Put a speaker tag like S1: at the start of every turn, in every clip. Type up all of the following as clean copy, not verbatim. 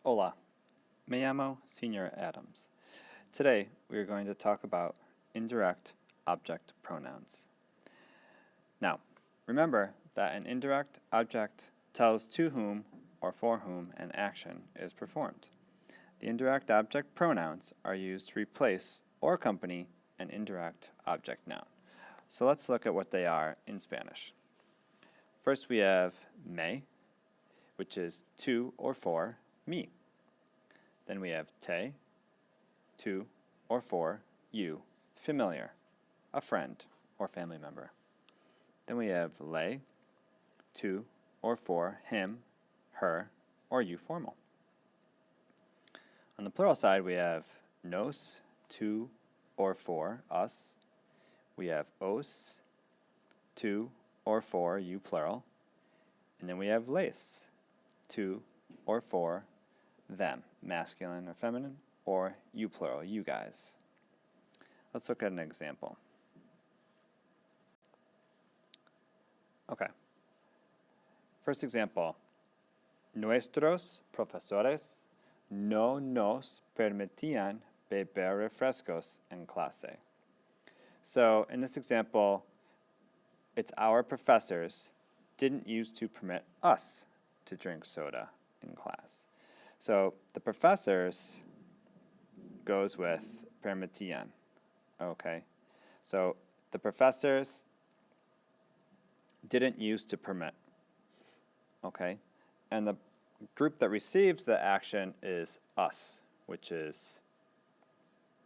S1: Hola, me llamo Senior Adams. Today we are going to talk about indirect object pronouns. Now, remember that an indirect object tells to whom or for whom an action is performed. The indirect object pronouns are used to replace or accompany an indirect object noun. So let's look at what they are in Spanish. First we have me, which is to or for me. Then we have te, to or for you, familiar, a friend or family member. Then we have le, to or for him, her, or you, formal. On the plural side, we have nos, to or for us. We have os, to or for you, plural. And then we have les, to or for them, masculine or feminine, or you, plural, you guys. Let's look at an example. Okay. First example. Nuestros profesores no nos permitían beber refrescos en clase. So in this example, it's our professors didn't used to permit us to drink soda in class. So the professors goes with permitían. Okay. So the professors didn't used to permit. Okay. And the group that receives the action is us, which is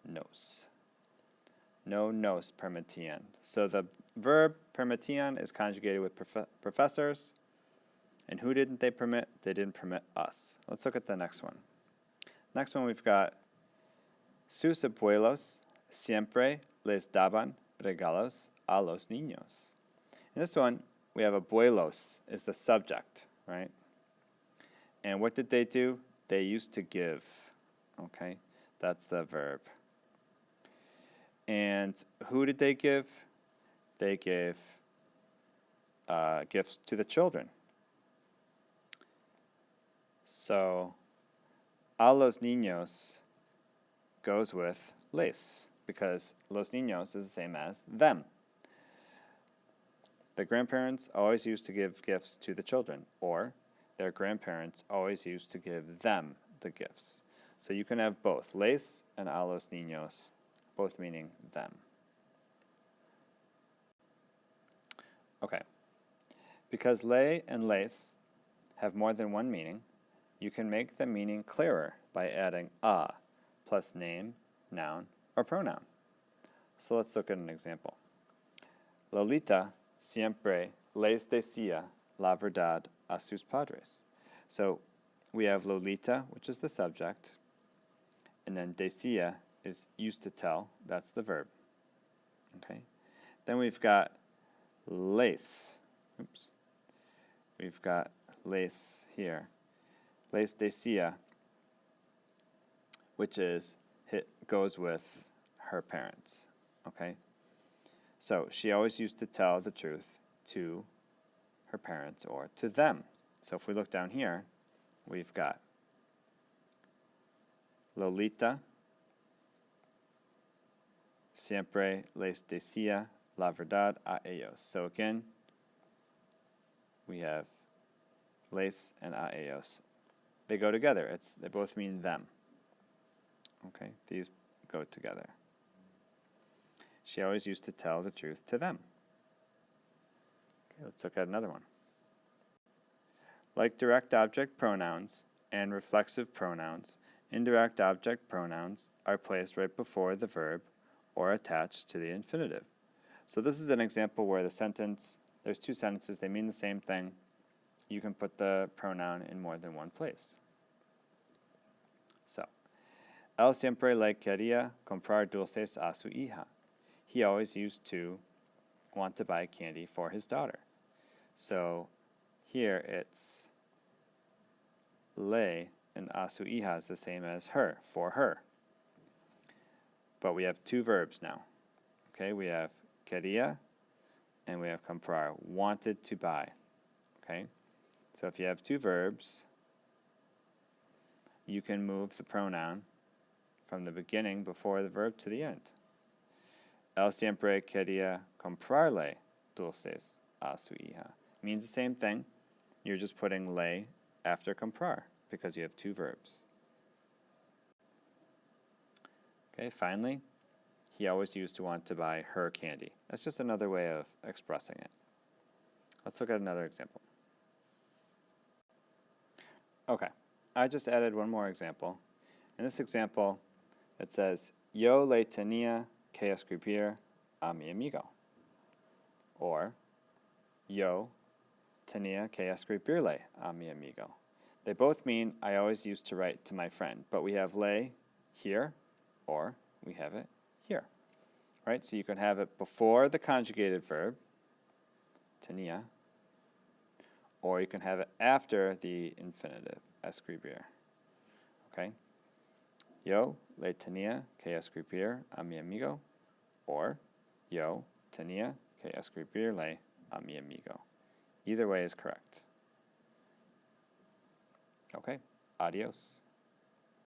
S1: nos. No nos permitían. So the verb permitían is conjugated with professors. And who didn't they permit? They didn't permit us. Let's look at the next one. Next one we've got sus abuelos siempre les daban regalos a los niños. In this one, we have abuelos is the subject, right? And what did they do? They used to give, okay? That's the verb. And who did they give? They gave gifts to the children. So, a los niños goes with les, because los niños is the same as them. The grandparents always used to give gifts to the children, or their grandparents always used to give them the gifts. So you can have both, les and a los niños, both meaning them. Okay. Because le and les have more than one meaning, you can make the meaning clearer by adding a plus name, noun, or pronoun. So let's look at an example. Lolita siempre les decía la verdad a sus padres. So we have Lolita, which is the subject, and then decía is used to tell, that's the verb. Okay. Then we've got les. Oops. We've got les here. Les decía, which is goes with her parents. Okay? So she always used to tell the truth to her parents or to them. So if we look down here, we've got Lolita siempre les decía la verdad a ellos. So again, we have les and a ellos. They go together. They both mean them. Okay, these go together. She always used to tell the truth to them. Okay, let's look at another one. Like direct object pronouns and reflexive pronouns, indirect object pronouns are placed right before the verb or attached to the infinitive. So this is an example where there's two sentences, they mean the same thing. You can put the pronoun in more than one place. So, él siempre le quería comprar dulces a su hija. He always used to want to buy candy for his daughter. So, here it's le and a su hija is the same as her, for her. But we have two verbs now. Okay, we have quería and we have comprar, wanted to buy. Okay? So if you have two verbs, you can move the pronoun from the beginning before the verb to the end. Él siempre quería comprarle dulces a su hija. Means the same thing. You're just putting le after comprar because you have two verbs. Okay, finally, he always used to want to buy her candy. That's just another way of expressing it. Let's look at another example. Okay, I just added one more example. In this example, it says, Yo le tenía que escribir a mi amigo. Or, Yo tenía que escribirle a mi amigo. They both mean I always used to write to my friend, but we have le here, or we have it here. Right? So you can have it before the conjugated verb, tenía, or you can have it after the infinitive, escribir. Okay? Yo le tenía que escribir a mi amigo, or yo tenía que escribirle a mi amigo. Either way is correct. Okay, adios.